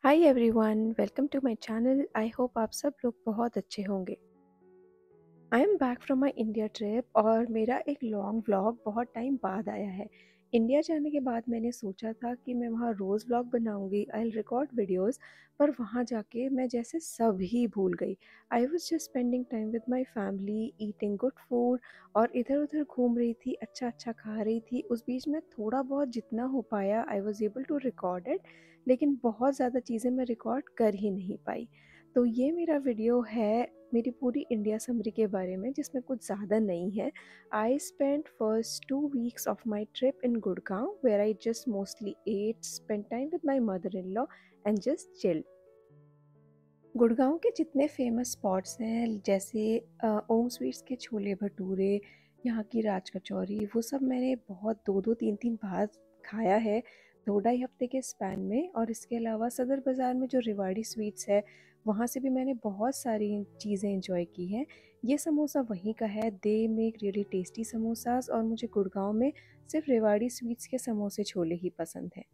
Hi everyone, welcome to my channel. I hope आप सब लोग बहुत अच्छे होंगे। I am back from my India trip और मेरा एक लॉन्ग व्लॉग बहुत टाइम बाद आया है। इंडिया जाने के बाद मैंने सोचा था कि मैं वहाँ रोज़ व्लॉग बनाऊंगी, आई विल रिकॉर्ड वीडियोस, पर वहाँ जाके मैं जैसे सब ही भूल गई। आई was just spending time with my family, eating good food और इधर उधर घूम रही थी, अच्छा अच्छा खा रही थी। उस बीच में थोड़ा बहुत जितना हो पाया I was able to record it, लेकिन बहुत ज़्यादा चीज़ें मैं रिकॉर्ड कर ही नहीं पाई। तो ये मेरा वीडियो है मेरी पूरी इंडिया समरी के बारे में, जिसमें कुछ ज़्यादा नहीं है। I spend first 2 weeks of my trip in Gurgaon, where I just mostly ate, spend time with my mother in law and just chill. Gurgaon के जितने फेमस स्पॉट्स हैं, जैसे ओम स्वीट्स के छोले भटूरे, यहाँ की राज कचौरी, वो सब मैंने बहुत दो दो तीन तीन बार खाया है 2 ढाई हफ्ते के स्पैन में। और इसके अलावा सदर बाज़ार में जो रेवाड़ी स्वीट्स है, वहाँ से भी मैंने बहुत सारी चीज़ें इंजॉय की हैं। ये समोसा वहीं का है, they make really tasty samosas, और मुझे गुड़गांव में सिर्फ रेवाड़ी स्वीट्स के समोसे छोले ही पसंद हैं।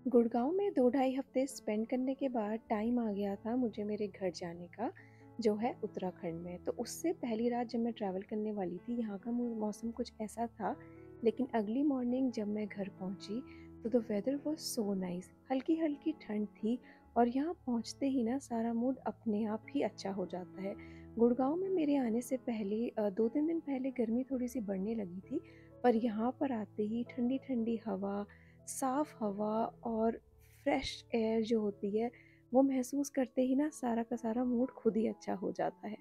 गुड़गांव में 2 ढाई हफ्ते स्पेंड करने के बाद टाइम आ गया था मुझे मेरे घर जाने का, जो है उत्तराखंड में। तो उससे पहली रात जब मैं ट्रैवल करने वाली थी, यहाँ का मौसम कुछ ऐसा था, लेकिन अगली मॉर्निंग जब मैं घर पहुँची तो the weather was so nice. हल्की हल्की ठंड थी और यहाँ पहुँचते ही ना सारा मूड अपने आप ही अच्छा हो जाता है। गुड़गांव में मेरे आने से पहले 2-3 दिन पहले गर्मी थोड़ी सी बढ़ने लगी थी, पर यहाँ पर आते ही ठंडी ठंडी हवा, साफ़ हवा और फ्रेश एयर जो होती है, वो महसूस करते ही ना सारा का सारा मूड खुद ही अच्छा हो जाता है।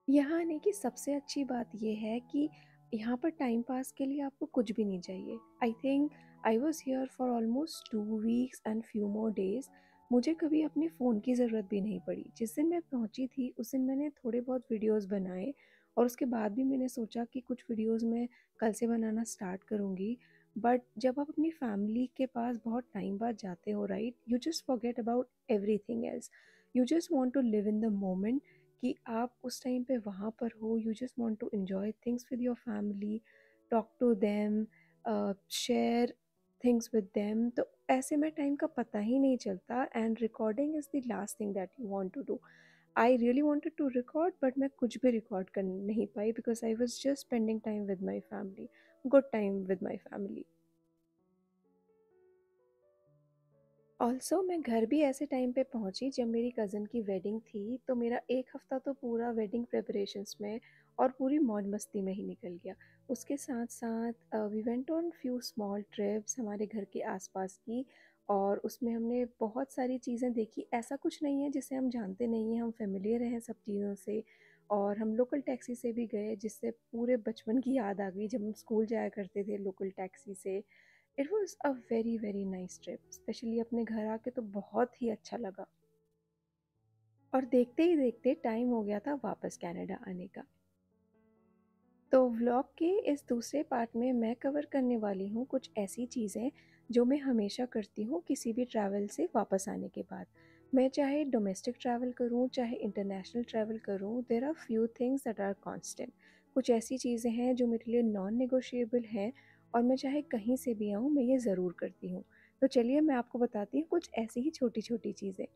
यहाँ आने की सबसे अच्छी बात ये है कि यहाँ पर टाइम पास के लिए आपको कुछ भी नहीं चाहिए। I think I was here for almost 2 weeks and few more days. मुझे कभी अपने फ़ोन की ज़रूरत भी नहीं पड़ी। जिस दिन मैं पहुँची थी उस दिन मैंने थोड़े बहुत वीडियोस बनाए, और उसके बाद भी मैंने सोचा कि कुछ वीडियोस मैं कल से बनाना स्टार्ट करूँगी। बट जब आप अपनी फैमिली के पास बहुत टाइम बाद जाते हो, right, you just forget about everything else. You just want to live in the moment, कि आप उस टाइम पे वहाँ पर हो। You just want to enjoy things with your family, talk to them, share things with them. तो ऐसे में टाइम का पता ही नहीं चलता, and recording is the last thing that you want to do. I really wanted to record, but मैं कुछ भी रिकॉर्ड कर नहीं पाई because I was just spending time with my family, good time with my family. Also मैं घर भी ऐसे टाइम पे पहुंची जब मेरी कज़न की वेडिंग थी, तो मेरा एक हफ्ता तो पूरा वेडिंग प्रिपरेशंस में और पूरी मौज मस्ती में ही निकल गया। उसके साथ साथ we went on few small trips हमारे घर के आसपास की, और उसमें हमने बहुत सारी चीज़ें देखी। ऐसा कुछ नहीं है जिसे हम जानते नहीं हैं, हम फेमिलियर हैं सब चीज़ों से। और हम लोकल टैक्सी से भी गए, जिससे पूरे बचपन की याद आ गई जब हम स्कूल जाया करते थे लोकल टैक्सी से। It was a very very nice trip, specially अपने घर आके तो बहुत ही अच्छा लगा। और देखते ही देखते टाइम हो गया था वापस कनाडा आने का। तो व्लॉग के इस दूसरे पार्ट में मैं कवर करने वाली हूँ कुछ ऐसी चीज़ें जो मैं हमेशा करती हूँ किसी भी ट्रैवल से वापस आने के बाद। मैं चाहे डोमेस्टिक ट्रैवल करूँ चाहे इंटरनेशनल ट्रैवल करूँ, there are few things that are constant. कुछ ऐसी चीज़ें हैं जो मेरे लिए नॉन नेगोशिएबल हैं, और मैं चाहे कहीं से भी आऊँ मैं ये ज़रूर करती हूँ। तो चलिए मैं आपको बताती हूँ कुछ ऐसी ही छोटी छोटी चीज़ें।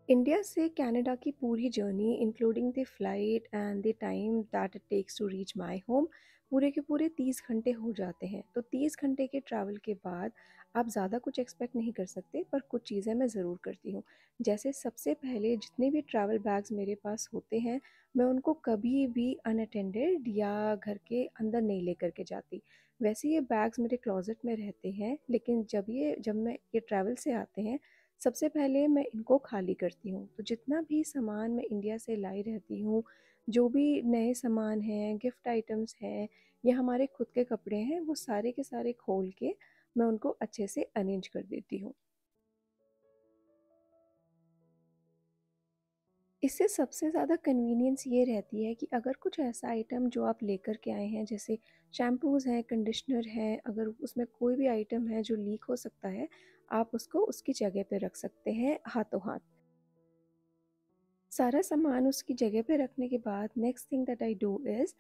इंडिया से कनाडा की पूरी journey, including the flight and the time that it takes to reach my home, पूरे के पूरे 30 घंटे हो जाते हैं। तो 30 घंटे के ट्रैवल के बाद आप ज़्यादा कुछ एक्सपेक्ट नहीं कर सकते, पर कुछ चीज़ें मैं ज़रूर करती हूँ। जैसे सबसे पहले जितने भी ट्रैवल बैग्स मेरे पास होते हैं, मैं उनको कभी भी अनअटेंडेड या घर के अंदर नहीं लेकर के जाती। वैसे ये बैग्स मेरे क्लोजेट में रहते हैं, लेकिन जब मैं ये ट्रैवल से आते हैं, सबसे पहले मैं इनको खाली करती हूँ। तो जितना भी सामान मैं इंडिया से लाई रहती हूँ, जो भी नए सामान हैं, गिफ्ट आइटम्स हैं या हमारे खुद के कपड़े हैं, वो सारे के सारे खोल के मैं उनको अच्छे से अरेंज कर देती हूँ। इससे सबसे ज़्यादा कन्वीनियंस ये रहती है कि अगर कुछ ऐसा आइटम जो आप लेकर के आए हैं, जैसे शैम्पूज़ हैं, कंडीशनर है, अगर उसमें कोई भी आइटम है जो लीक हो सकता है, आप उसको उसकी जगह पे रख सकते हैं हाथों हाथ। सारा सामान उसकी जगह पे रखने के बाद next thing that I do is,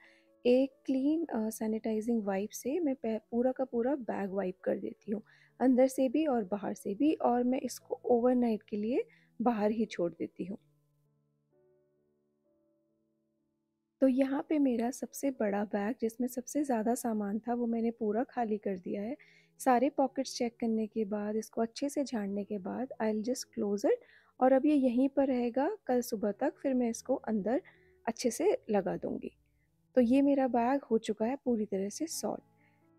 एक क्लीन सैनिटाइजिंग वाइप से मैं पूरा का पूरा बैग वाइप कर देती हूँ, अंदर से भी और बाहर से भी, और मैं इसको ओवरनाइट के लिए बाहर ही छोड़ देती हूँ। तो यहाँ पे मेरा सबसे बड़ा बैग जिसमें सबसे ज़्यादा सामान था वो मैंने पूरा खाली कर दिया है। सारे पॉकेट्स चेक करने के बाद, इसको अच्छे से झाड़ने के बाद, I will just close it, और अब ये यहीं पर रहेगा कल सुबह तक, फिर मैं इसको अंदर अच्छे से लगा दूँगी। तो ये मेरा बैग हो चुका है पूरी तरह से सॉर्ट।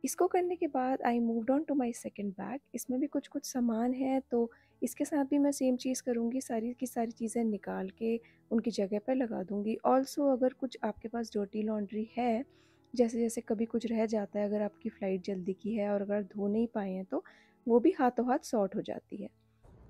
इसको करने के बाद I moved on to my second bag. इसमें भी कुछ कुछ सामान है, तो इसके साथ भी मैं सेम चीज़ करूँगी, सारी की सारी चीज़ें निकाल के उनकी जगह पर लगा दूँगी। ऑल्सो अगर कुछ आपके पास डर्टी लॉन्ड्री है, जैसे जैसे कभी कुछ रह जाता है, अगर आपकी फ़्लाइट जल्दी की है और अगर धो नहीं पाए हैं, तो वो भी हाथों हाथ सॉर्ट हो जाती है।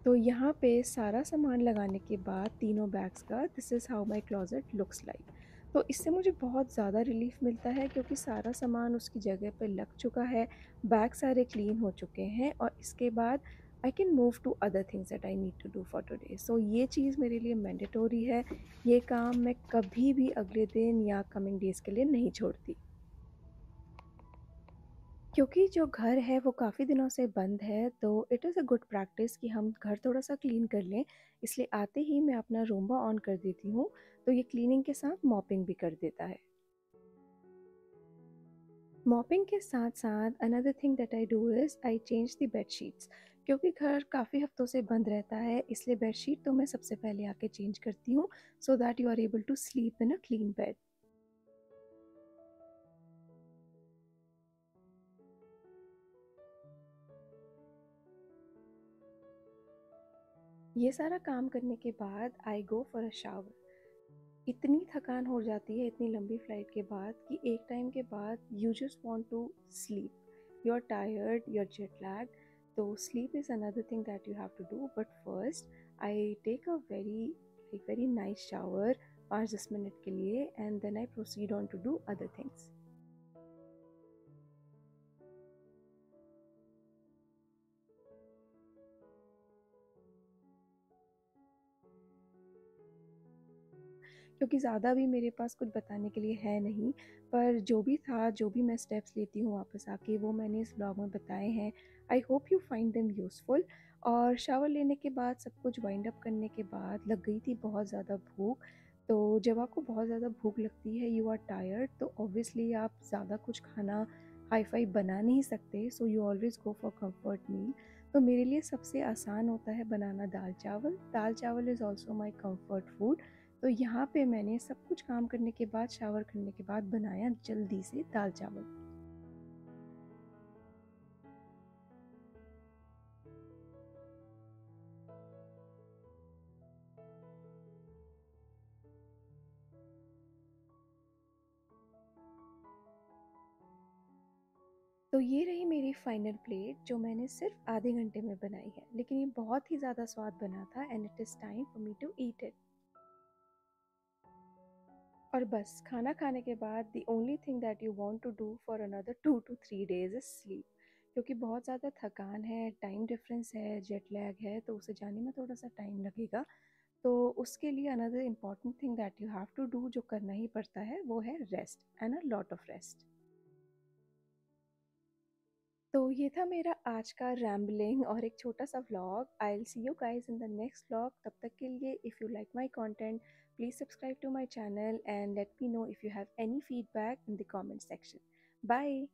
तो यहाँ पे सारा सामान लगाने के बाद तीनों बैग्स का, this is how my closet looks like. तो इससे मुझे बहुत ज़्यादा रिलीफ़ मिलता है क्योंकि सारा सामान उसकी जगह पे लग चुका है, बैग सारे क्लीन हो चुके हैं, और इसके बाद I can move to other things that I need to do for today. So ये चीज़ मेरे लिए मैंडेटरी है, ये काम मैं कभी भी अगले दिन या कमिंग डेज़ के लिए नहीं छोड़ती। क्योंकि जो घर है वो काफ़ी दिनों से बंद है, तो it is a good practice कि हम घर थोड़ा-सा क्लीन कर लें। इसलिए आते ही मैं अपना रूम्बा ऑन कर देती हूँ, तो ये क्लीनिंग के साथ मॉपिंग भी कर देता है। मॉपिंग के साथ-साथ another thing that I do is I change the bedsheets. क्योंकि घर काफ़ी हफ्तों से बंद रहता है, इसलिए बेडशीट तो मैं सबसे पहले आके चेंज करती हूँ, so that you are able to sleep in a clean bed. ये सारा काम करने के बाद आई गो फॉर अ शावर। इतनी थकान हो जाती है इतनी लंबी फ्लाइट के बाद कि एक टाइम के बाद you just want to sleep, you are tired, you are jet lag. तो sleep is another thing that you have to do, but first I take a very nice shower 5-10 minute के लिए, and then I proceed on to do other things. क्योंकि ज़्यादा भी मेरे पास कुछ बताने के लिए है नहीं, पर जो भी था, जो भी मैं स्टेप्स लेती हूँ वापस आके, वो मैंने इस ब्लॉग में बताए हैं। I hope you find them useful. और शावर लेने के बाद, सब कुछ वाइंड अप करने के बाद, लग गई थी बहुत ज़्यादा भूख। तो जब आपको बहुत ज़्यादा भूख लगती है, यू आर टायर्ड, तो ऑब्वियसली आप ज़्यादा कुछ खाना हाई-फाई बना नहीं सकते, so you always go for comfort meal. तो मेरे लिए सबसे आसान होता है बनाना दाल-चावल। दाल-चावल is also my comfort food. तो यहाँ पे मैंने सब कुछ काम करने के बाद, शावर करने के बाद बनाया जल्दी से दाल-चावल। तो ये रही मेरी फाइनल प्लेट जो मैंने सिर्फ आधे घंटे में बनाई है, लेकिन ये बहुत ही ज़्यादा स्वाद बना था, and it is time for me to eat it. और बस खाना खाने के बाद the only thing that you want to do for another 2 to 3 days is sleep. क्योंकि बहुत ज़्यादा थकान है, टाइम डिफरेंस है, जेट लैग है, तो उसे जाने में थोड़ा सा टाइम लगेगा। तो उसके लिए another important thing that you have to do, जो करना ही पड़ता है, वो है rest, and a lot of rest. तो ये था मेरा आज का रैम्बलिंग और एक छोटा सा vlog. I will see you guys in the next vlog. तब तक के लिए, if you like my content, please subscribe to my channel and let me know if you have any feedback in the comment section. Bye.